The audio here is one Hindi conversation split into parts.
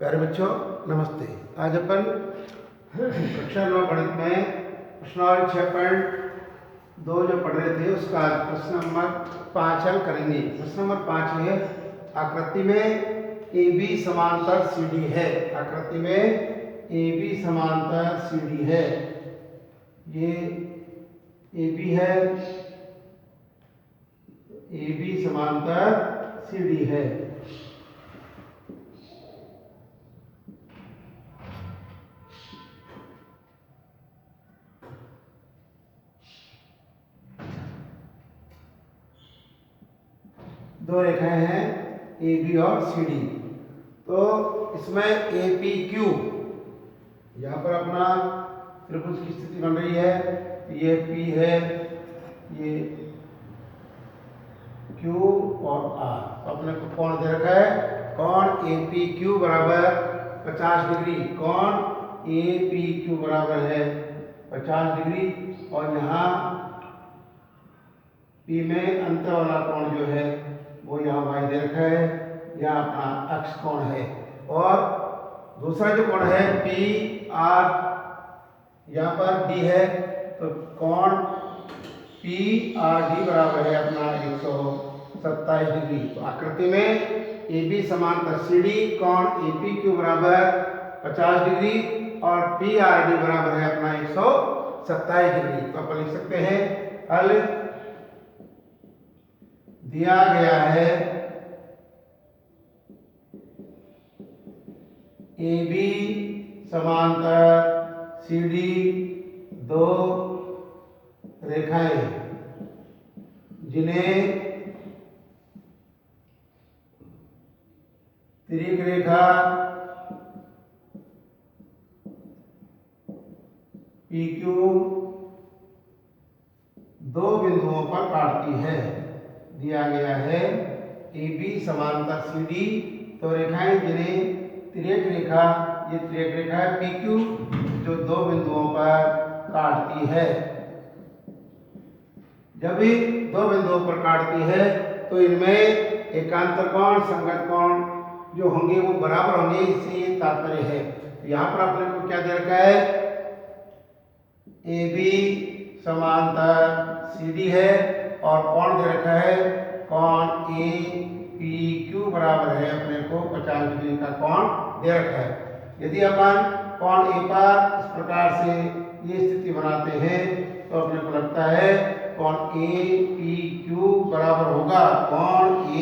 प्यारे बच्चों नमस्ते। आज अपन कक्षा 9 गणित में प्रश्नावली 6.2 जो पढ़ रहे थे उसका आज प्रश्न नंबर 5 हल करेंगे। प्रश्न नंबर 5 है, आकृति में ए बी समांतर सी डी है। आकृति में ए बी समांतर सी डी है। ये ए बी है, ए बी समांतर सी डी है। दो रेखाएं हैं ए बी और सी डी। तो इसमें ए पी क्यू, यहाँ पर अपना त्रिभुज की स्थिति बन रही है। ये पी है, ये क्यू और आर। तो अपने को कोण दे रखा है, कोण ए पी क्यू बराबर 50 डिग्री। कोण ए पी क्यू बराबर है 50 डिग्री। और यहाँ पी में अंत वाला कोण जो है वो यहाँ वाई दे रखा है, यहाँ अपना अक्ष कोण है। और दूसरा जो कोण है पी आर, यहाँ पर डी है, तो कोण पी आर डी बराबर है अपना 127 डिग्री। तो आकृति में ए बी समांतर सी डी, कोण ए पी क्यू बराबर 50 डिग्री और पी आर डी बराबर है अपना 127 डिग्री। तो अपन लिख सकते हैं हल दिया गया है ए बी समांतर सी डी दो रेखाएं जिन्हें तिर्यक रेखा पी क्यू दो बिंदुओं पर काटती है। दिया गया है ए बी समांतर सी डी तो रेखाएं जिन्हें तिर्यक रेखा, ये तिर्यक रेखा है पी क्यू जो दो बिंदुओं पर काटती है। जब भी दो बिंदुओं पर काटती है तो इनमें एकांतर कोण, संगत कोण जो होंगे वो बराबर होंगे, इससे ये तात्पर्य है। यहाँ पर अपने को क्या दे रखा है, ए बी समांतर सी डी है और कोण दे रखा है कोण ए पी क्यू बराबर है अपने को 50 डिग्री का कोण दे रखा है। यदि अपन कोण ए पर इस प्रकार से ये स्थिति बनाते हैं तो अपने को लगता है कोण ए पी क्यू बराबर होगा, कोण ए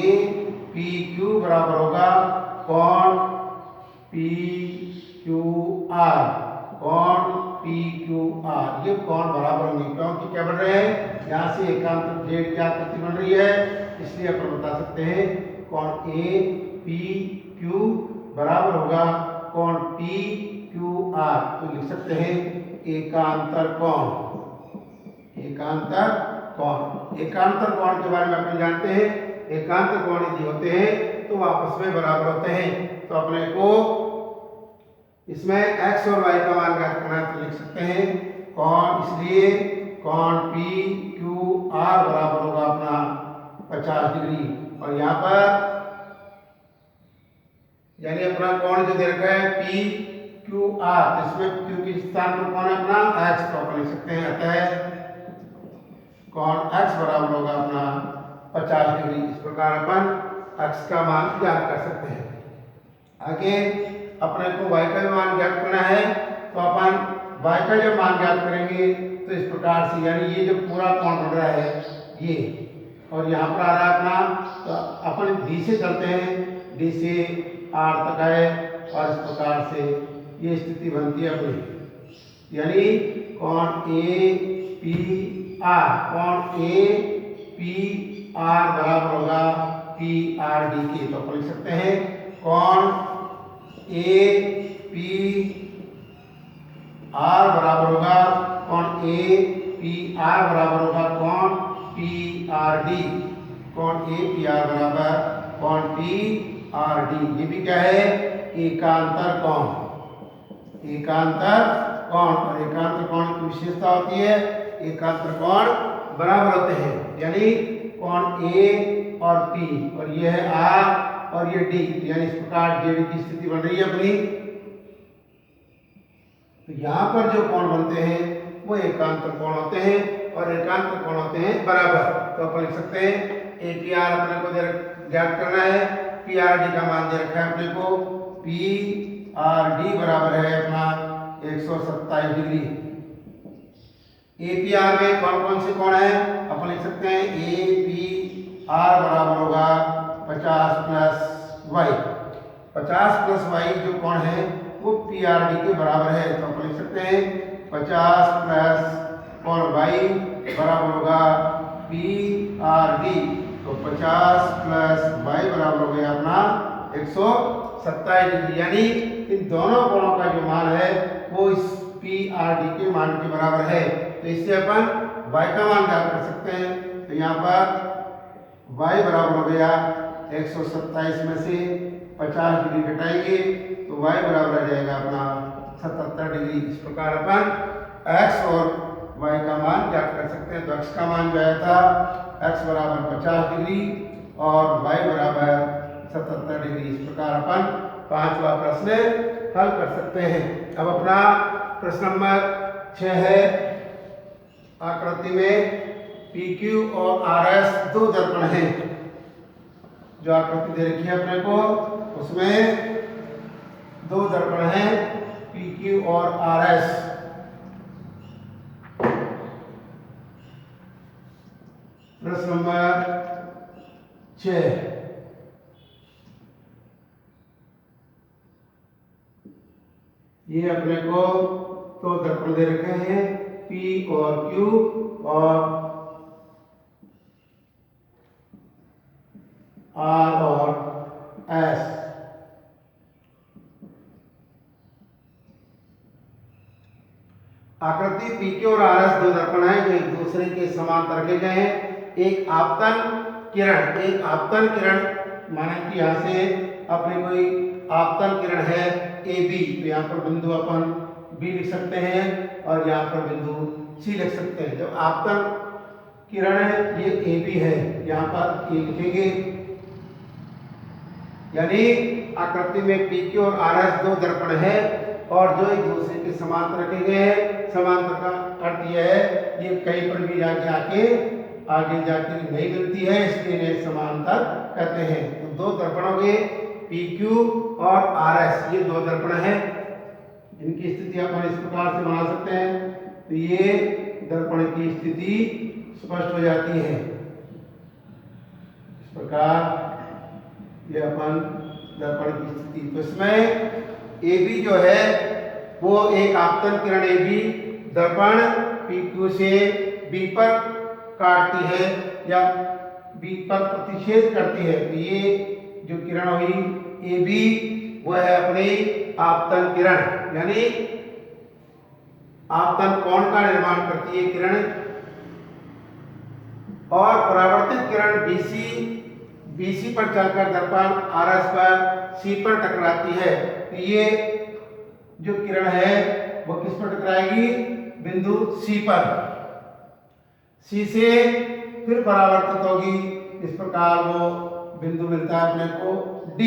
पी क्यू बराबर होगा कोण पी क्यू आर, कोण पी क्यू आर। ये कोण बराबर होंगे क्योंकि क्या बन रहे हैं, यहाँ से एकांतर जेड की आकृति बन रही है, इसलिए अपन बता सकते हैं कोण ए पी क्यू बराबर होगा कोण पी क्यू आर। तो लिख सकते हैं एकांतर कोण। एकांतर कोण, एकांतर कोण के बारे में अपन जानते हैं। एकांतर कोण यदि होते हैं तो आपस में बराबर होते हैं। तो अपने को इसमें x और y का मान ज्ञात करना है तो लिख सकते हैं कोण, इसलिए कोण पी क्यू आर बराबर होगा अपना 50 डिग्री। और यहाँ पर यानी अपना कोण जो दे रखा है पी क्यू आर, इसमें क्यू के स्थान पर कौन है अपना x, तो अपन लिख सकते हैं अतः कोण x बराबर होगा अपना 50 डिग्री। इस प्रकार अपन x का मान ज्ञात कर सकते हैं। आगे अपने को y का मान ज्ञात करना है तो अपन y का जब मान ज्ञात करेंगे तो इस प्रकार से, यानी ये जो पूरा कोण बन रहा है ये, और यहाँ पर आ रहा है अपना, तो अपन d से चलते हैं, d से r तक आए और इस प्रकार से ये स्थिति बनती है अपनी, यानी कोण ए पी आर, कोण ए पी आर बराबर होगा पी आर डी के। तो अपन लिख सकते हैं कोण ए पी आर बराबर होगा कोण ए पी आर बराबर होगा कोण पी आर डी, कोण ए पी आर बराबर कोण पी आर डी। ये भी क्या है, एकांतर कोण। एकांतर कोण, और एकांतर कोण की विशेषता होती है एकांतर कोण बराबर होते हैं, यानी कोण ए और पी, और ये है आर और ये डी, यानी इस प्रकार जेडी की स्थिति बन रही है अपनी। तो यहाँ पर जो कोण बनते हैं वो एकांतर कोण होते हैं और एकांतर कोण होते हैं बराबर। तो अपन लिख सकते हैं APR अपने को ज्ञात करना है, PRD का मान दे रखा है अपने को, PRD बराबर है अपना 127 डिग्री। APR में कौन कौन से कोण है, अपन लिख सकते हैं APR बराबर होगा 50 प्लस y। 50 प्लस y जो कोण है वो PRD के बराबर है। तो अपन लिख सकते हैं 50 प्लस कोण y बराबर होगा PRD। तो 50 प्लस y बराबर हो गया अपना 127 डिग्री, यानी इन दोनों कोणों का जो मान है वो इस PRD के मान के बराबर है। तो इससे अपन y का मान ज्ञात कर सकते हैं। तो यहाँ पर y बराबर हो गया 127 में से 50 डिग्री घटाएंगे तो y बराबर आ जाएगा अपना 77 डिग्री। इस प्रकार अपन x और y का मान ज्ञात कर सकते हैं। तो x का मान जो आया था x बराबर 50 डिग्री और y बराबर 77 डिग्री। इस प्रकार अपन पांचवा प्रश्न हल कर सकते हैं। अब अपना प्रश्न नंबर 6 है, आकृति में PQ और RS दो दर्पण हैं। जो आकृति दे रखी है अपने को उसमें दो दर्पण हैं PQ और RS। प्रश्न नंबर 6, ये अपने को दो दर्पण दे रखे हैं P और Q और R और S। आकृति PQ और RS दो दर्पण हैं जो एक दूसरे के समांतर रखे गए हैं। एक आपतन किरण माना कि यहाँ से अपने कोई आपतन किरण है AB, तो यहाँ पर बिंदु अपन B लिख सकते हैं और यहाँ पर बिंदु C लिख सकते हैं। जब आपतन किरण है ये AB है, यहाँ पर A लिखेंगे, यानी आकृति में PQ और RS दो दर्पण है और जो एक दूसरे के समांतर रखे गए हैं। समांतर का अर्थ यह है ये कहीं पर भी आगे जाके नहीं मिलती है, इसलिए इन्हें समांतर कहते हैं। तो दो दर्पण हो गए PQ और RS, ये दो दर्पण हैं। इनकी स्थिति अपन इस प्रकार से बना सकते हैं। तो ये दर्पण की स्थिति स्पष्ट हो जाती है। इस प्रकार ये अपन दर्पण की स्थिति, तो इसमें AB जो है वो एक आपतन किरण AB दर्पण PQ से B पर काटती है या B पर प्रतिच्छेद करती है। तो ये जो किरण हुई AB वो है अपनी आपतन किरण, यानी आपतन कोण का निर्माण करती है किरण। और परावर्तित किरण BC पर चलकर दर्पण RS पर C पर टकराती है। तो ये जो किरण है वो किस पर टकराएगी, बिंदु C पर, C से फिर परावर्तित होगी। इस प्रकार वो बिंदु मिलता है अपने को D।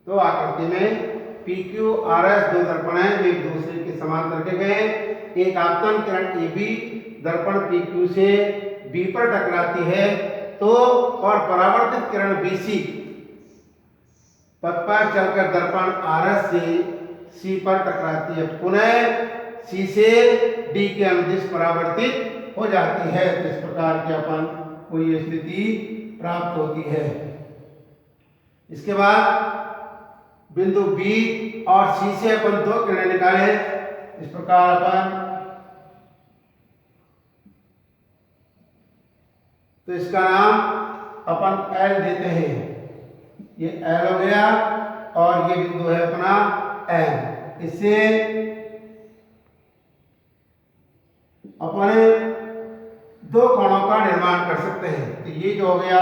तो आकृति में PQ RS दो दर्पण हैं जो एक दूसरे के समांतर रखे गए हैं। एक आपतन किरण AB दर्पण PQ से B पर टकराती है तो और परावर्तित किरण BC पथ पर चलकर दर्पण RS से C पर टकराती है, पुनः C से D के अनुदिश परावर्तित हो जाती है। तो इस प्रकार की अपन को ये स्थिति प्राप्त होती है। इसके बाद बिंदु B और C से अपन दो किरणें निकाले। इस प्रकार अपन तो इसका नाम अपन L देते हैं। ये L हो गया और ये बिंदु है अपना M। इससे अपन दो कोणों का निर्माण कर सकते हैं। तो ये जो हो गया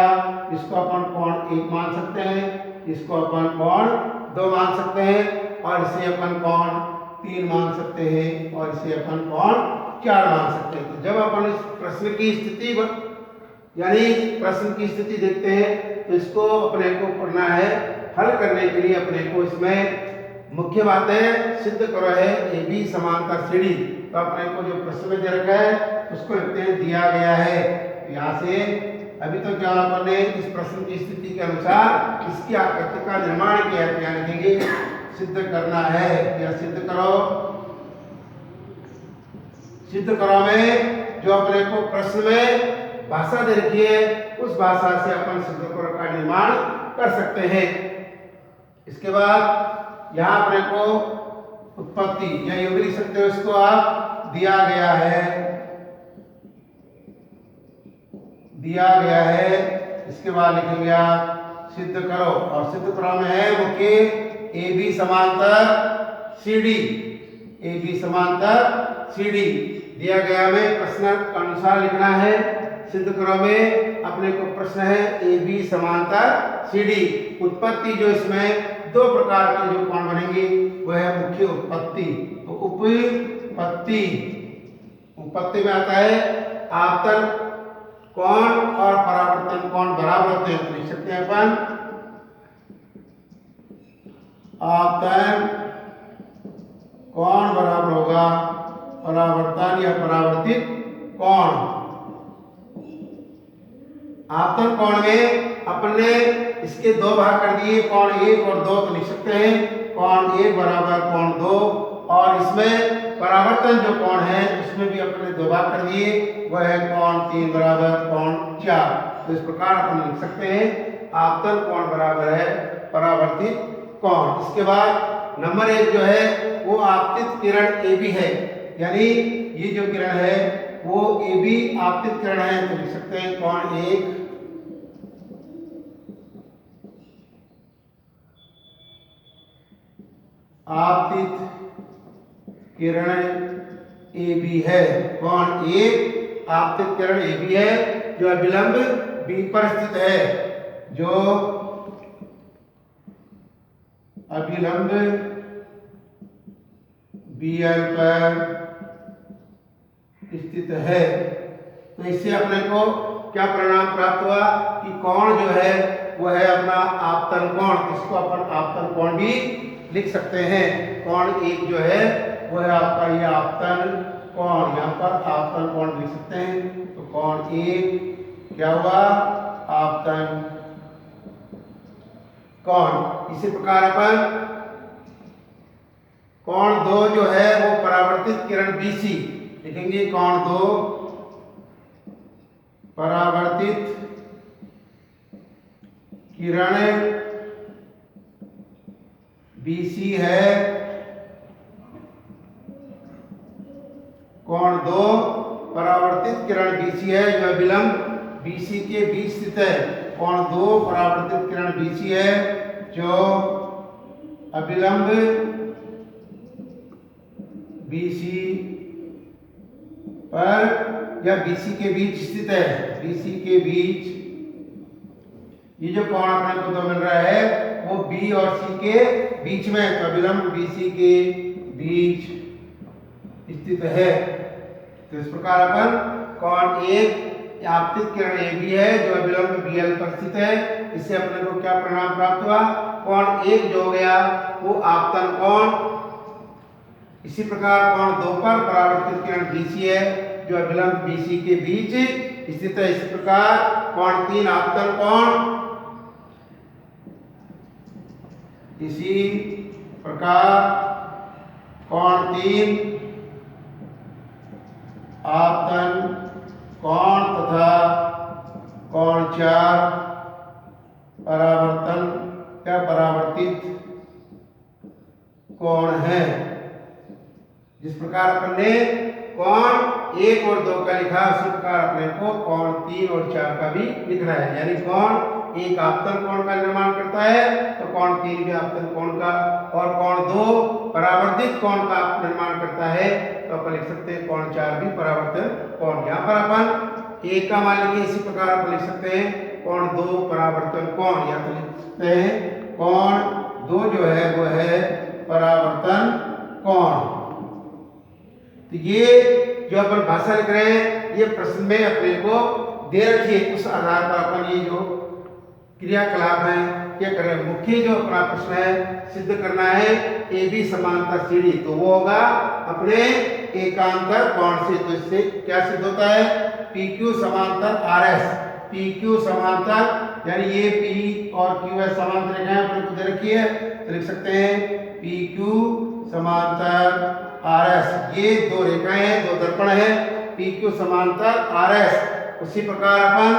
इसको अपन कोण 1 मान सकते हैं, इसको अपन कोण 2 मान सकते हैं और इसे अपन कोण 3 मान सकते हैं और इसे अपन कोण 4 मान सकते हैं। तो जब अपन इस प्रश्न की स्थिति यानी प्रश्न की स्थिति देखते हैं तो इसको अपने को पढ़ना है। हल करने के लिए अपने को इसमें मुख्य बातें सिद्ध करो है ए बी समांतर सी डी। तो अपने को जो प्रश्न में दे रखा है उसको लिखते हैं दिया गया है। यहाँ से अभी तो क्या अपन ने इस प्रश्न की स्थिति के अनुसार इसकी आकृति का निर्माण किया है। क्या लिखेंगे? सिद्ध करना है। या सिद्ध करो। सिद्ध करो में जो अपने को प्रश्न में भाषा दे रखी है उस भाषा से अपन सिद्ध करो का निर्माण कर सकते हैं। इसके बाद यहाँ अपने को उत्पत्ति या योग लिख सकते हो इसको आप दिया गया है। दिया गया है। इसके बाद लिखेंगे आप सिद्ध करो और सिद्ध करो में है मुख्य ए बी समांतर सी डी। ए बी समांतर सी डी दिया गया में प्रश्न के अनुसार लिखना है। सिद्ध करो में अपने को प्रश्न है ए बी समांतर सी डी। उत्पत्ति जो इसमें दो प्रकार के जो कोण बनेंगे वह है मुख्य उत्पत्ति। तो उपपत्ति उत्पत्ति में आता है आपतन कोण और परावर्तन कोण बराबर होते हैं। तो लिख सकते हैं अपन आपतन कोण बराबर होगा परावर्तन या परावर्तित कोण। आपतन कोण में अपन ने इसके दो भाग कर दिए, कोण 1 और 2। तो लिख सकते हैं कोण 1 बराबर कोण 2। और इसमें परावर्तन जो कोण है उसमें भी अपने दो भाग कर दिए, वह है कोण 3 बराबर कोण 4। तो इस प्रकार अपन लिख सकते हैं आपतन कोण बराबर है परावर्तित कोण। इसके बाद नंबर 1 जो है वो आपतित किरण ए बी है। यानी ये जो किरण है वो ए बी आपतित किरण है। तो लिख सकते हैं कोण 1 आपतित किरण ए बी है। कोण 1 आपतित किरण ए बी है जो अभिलंब बी पर स्थित है। जो अभिलंब बी एल पर स्थित है। तो इससे अपने को क्या परिणाम प्राप्त हुआ कि कोण जो है वह है अपना आपतन कोण। इसको अपन आपतन कोण भी लिख सकते हैं। कोण 1 जो है वह है आपका ये आपतन कोण। यहाँ पर आपतन कोण लिख सकते हैं। तो कोण 1 क्या हुआ? आपतन कोण। इसी प्रकार अपन कोण 2 जो है वो परावर्तित किरण बीसी लिखेंगे। कोण 2 परावर्तित किरण बीसी है। कोण 2 परावर्तित किरण बीसी है जो अभिलंब बीसी के बीच स्थित है। कोण 2 परावर्तित किरण बीसी है जो अभिलंब बीसी पर या बीसी के बीच स्थित है। बीसी के बीच ये जो कोण अपने को तो मिल रहा है वो बी और सी के बीच में। तो अभिलंब बीसी के बीच स्थित है। तो इस प्रकार अपन कोण 1 आपतित किरण ए बी है जो अभिलंब बी एल पर स्थित है। इससे अपने को क्या परिणाम प्राप्त हुआ? कोण 1 जो हो गया वो आपतन कोण। इसी प्रकार कोण 2 पर परावर्तित किरण बीसी है जो अभिलंब बीसी के बीच स्थित है। इसी प्रकार कोण 3 आपतन कोण। इसी प्रकार कोण 3 आपतन कोण तथा कोण 4 परावर्तन या परावर्तित कोण है। जिस प्रकार अपन ने कोण 1 और 2 का लिखा उसी प्रकार अपने को कोण 3 और 4 का भी लिखना है। यानी कोण 1 आपतन कोण का निर्माण करता है तो कोण 3 भी आपतन कोण का, और कोण 2 परावर्तित कोण का निर्माण करता है तो अपन लिख सकते हैं कोण 4 भी परावर्तन कोण। यहाँ पर अपन 1 का मान लिखिए। इसी प्रकार अपन लिख सकते हैं कोण 2 परावर्तन कोण। या तो लिख सकते हैं कोण 2 जो है वो है परावर्तन कोण। तो ये जो अपन भाषा लिख रहे हैं ये प्रश्न में अपने को दे रखी है। उस आधार पर अपन ये जो क्रियाकलाप है, क्या कर रहे हैं? मुख्य जो अपना प्रश्न है सिद्ध करना है ए बी समांतर सीडी, तो वो होगा अपने एकांतर कोण से। तो इससे क्या सिद्ध होता है? पी क्यू समांतर आर एस, पी क्यू समांतर यानी ये पी और क्यू एस समांतर रेखाएं अपने को दे रखी है, तो लिख सकते हैं पी क्यू समांतर आर एस। ये दो रेखाएं हैं, दो दर्पण है, पी क्यू समांतर आर एस। उसी प्रकार अपन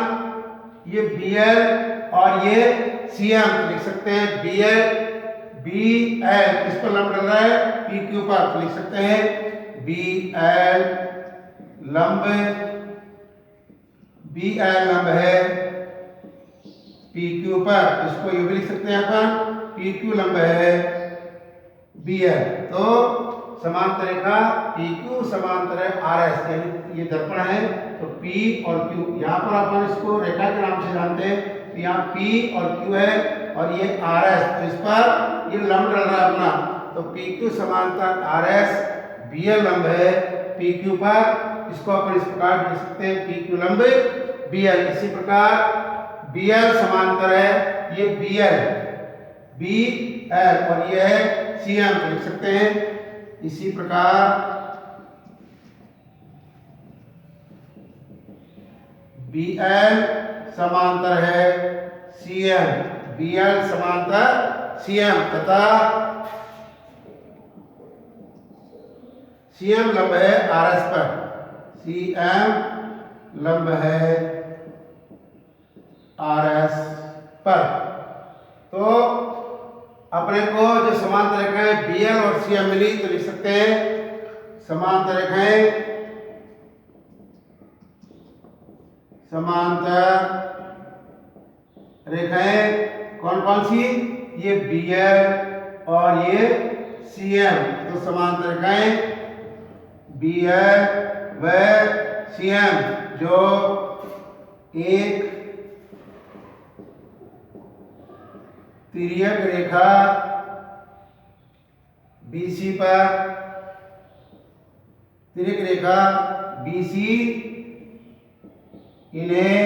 ये बी एल और ये सी एम लिख सकते हैं बी एल बी एल, किस पर लंब डल रहा है? पी क्यू पर, तो लिख सकते हैं बी एल लंब, बी एल लंब है पी क्यू पर, इसको ये भी लिख सकते हैं अपन पी क्यू लंब है बी एल। तो समांतर रेखा पी क्यू समांतर है आर एस, यानी ये दर्पण है, तो P और Q यहाँ पर अपन इसको रेखा के नाम से जानते हैं, तो यहाँ P और Q है और ये RS, तो इस पर ये लंब डल रहा है अपना, तो PQ समांतर RS, BL लंब है PQ पर, इसको अपन इस प्रकार लिख सकते हैं PQ लंब BL। इसी प्रकार BL समांतर है ये BL और ये है CM, तो लिख सकते हैं इसी प्रकार BL समांतर है CM, BL समांतर CM तथा CM लंब है RS पर, CM लंब है RS पर। तो अपने को जो समांतर रेखाएं BL और CM मिली, तो लिख सकते हैं समांतर रेखाएं, समांतर रेखाएं कौन कौन सी? ये BL और ये CM, तो समांतर रेखाएं BL व CM जो एक तिर्यक रेखा BC पर, तिर्यक रेखा BC इन्हें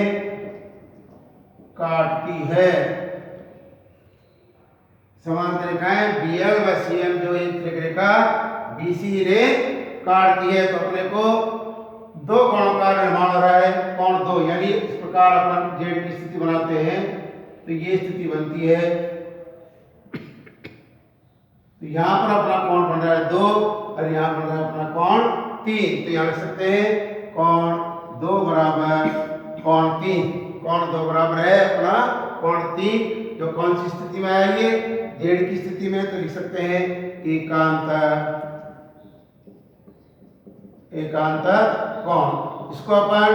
काटती है। समांतर रेखाएं BL व CM जो एक तिर्यक रेखा BC इन्हें काटती है, तो अपने को दो कोणों का निर्माण हो रहा है, कोण दो, यानी इस प्रकार अपन जेड की स्थिति बनाते हैं, तो ये स्थिति बनती है। तो यहाँ पर अपना कोण बन रहा है 2 और यहाँ बन रहा है अपना कोण 3, तो यहाँ लिख सकते हैं कोण 2 बराबर कोण 3, कोण 2 बराबर है अपना कोण 3, जो कौन सी स्थिति में आएगी? जेड की स्थिति में, तो लिख सकते हैं एकांतर कोण। इसको अपन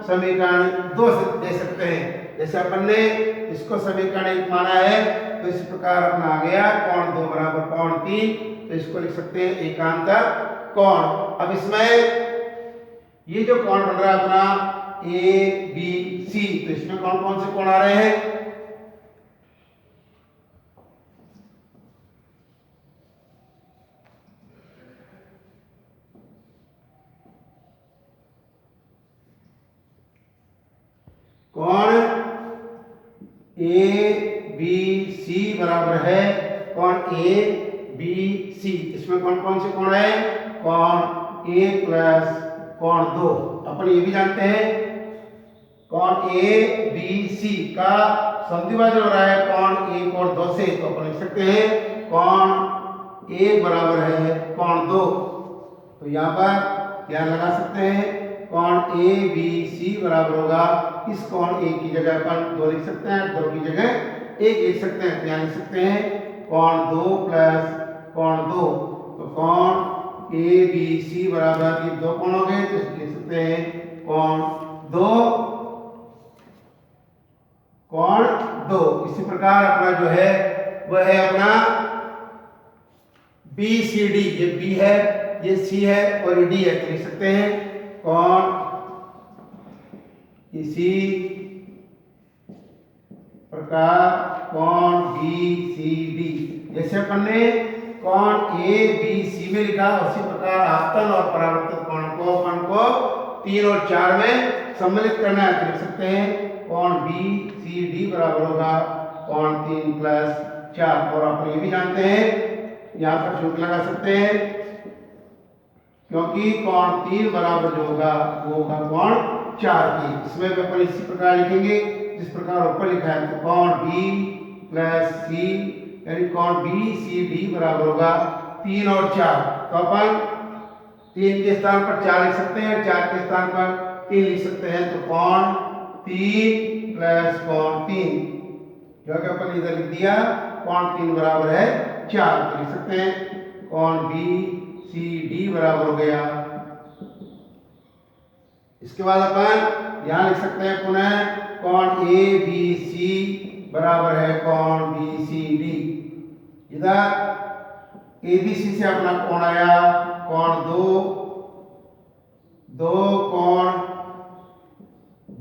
समीकरण 2 से दे सकते हैं, जैसे अपन ने इसको समीकरण 1 माना है, तो इस प्रकार अपना आ गया कोण 2 बराबर कोण 3, तो इसको लिख सकते हैं एकांतर कोण। अब इसमें ये जो कोण बन रहा है अपना ABC, तो इसमें कौन कौन से कोण आ रहे हैं? कोण ABC बराबर है कोण ABC, इसमें कौन कौन से कोण है? कोण A प्लस कोण 2, अपन ये भी जानते हैं कोण ABC का समद्विभाजन हो रहा है कोण 1 और 2 से, तो अपन लिख सकते हैं कोण 1 बराबर है कोण 2, तो यहाँ पर क्या लगा सकते हैं कोण ABC बराबर होगा, इस कोण 1 की जगह अपन 2 लिख सकते हैं, 2 की जगह 1 लिख सकते हैं, तो यहाँ लिख सकते हैं कोण 2 प्लस कोण 2, तो कोण ABC बराबर ये 2 कोण हो गए, तो लिख सकते हैं कोण 2 कोण 2। इसी प्रकार अपना जो है वह है अपना BCD, ये B है, ये C है और ये D है, तो लिख सकते हैं कोण इसी प्रकार कोण BCD, जैसे अपन ने कोण ABC में लिखा, उसी प्रकार आपतन और परावर्तित कोण को अपन को 3 और 4 में सम्मिलित करना है, तो लिख सकते हैं कोण बी सी डी बराबर होगा कोण 3 प्लस 4। और आप ये भी जानते हैं, यहाँ पर शुल्क लगा सकते हैं, क्योंकि कोण 3 बराबर जो होगा वो होगा कोण 4 की। इसमें भी अपन इसी प्रकार लिखेंगे जिस प्रकार ऊपर लिखा है। तो कोण बी प्लस सी यानी कोण बी सी डी बराबर होगा 3 और 4। तो अपन 3 के स्थान पर 4 लिख सकते हैं, 4 के स्थान पर 3 लिख सकते हैं। तो कोण 3 प्लस कोण 3 जो कि अपन इधर लिख दिया, कोण 3 बराबर है 4। तो लिख सकते हैं कोण बी सी डी बराबर हो गया। इसके बाद अपन यहां लिख सकते हैं पुनः कोण ए बी सी बराबर है कोण बी सी डी। इधर ए बी सी से अपना कोण आया कोण 2 कोण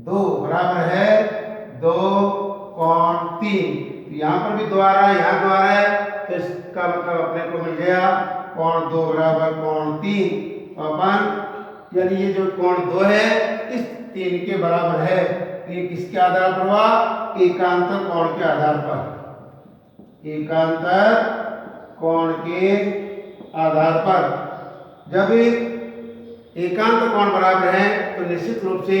2 बराबर है 2 कोण 3। तो यहाँ पर भी 2 आ रहा है, यहाँ 2 आ रहा है, तो इसका मतलब अपने को मिल गया कोण 2 बराबर कोण 3। अपन यानी ये जो कोण 2 है इस 3 के बराबर है। तो ये किसके आधार पर हुआ? एकांतर कोण के आधार पर, एकांतर कोण के आधार पर। जब एकांतर कोण बराबर है तो निश्चित रूप से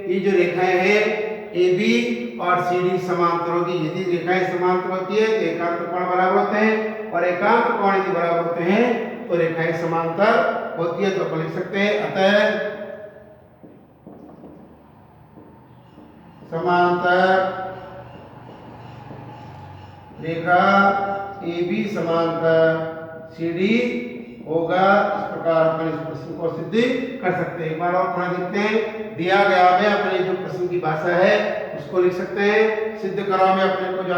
ये जो रेखाएं हैं ए बी और सी डी समांतर होगी। यदि रेखाएं समांतर होती है तो एकांतर कोण बराबर होते हैं, और एकांतर कोण यदि बराबर होते हैं तो रेखाएं समांतर होती है। तो अपन लिख सकते हैं अतः समांतर रेखा ए बी समांतर सी डी होगा। इस प्रकार अपन इस प्रश्न को सिद्ध कर सकते हैं। एक बार और पुनः देखते हैं। दिया गया में अपने जो प्रश्न की भाषा है उसको लिख सकते हैं। सिद्ध करो में अपने को जो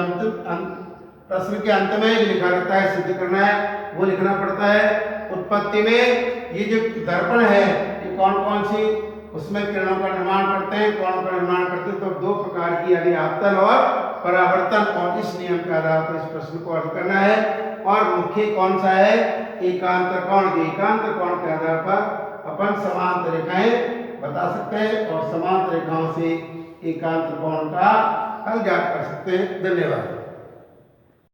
प्रश्न के अंत में जो लिखा रहता है सिद्ध करना है वो लिखना पड़ता है। उत्पत्ति में ये जो दर्पण है ये कौन कौन सी उसमें किरणों का निर्माण करते हैं, कोणों का निर्माण करते हैं। तो 2 प्रकार की यानी आपतन और परावर्तन, और इस नियम के आधार पर इस प्रश्न को हल करना है। और मुख्य कौन सा है? एकांतर कोण। एकांतर कोण के आधार पर अपन समांतर रेखाएं बता सकते हैं और समांतर रेखाओं से एकांतर कोण का हल ज्ञात कर सकते हैं। धन्यवाद।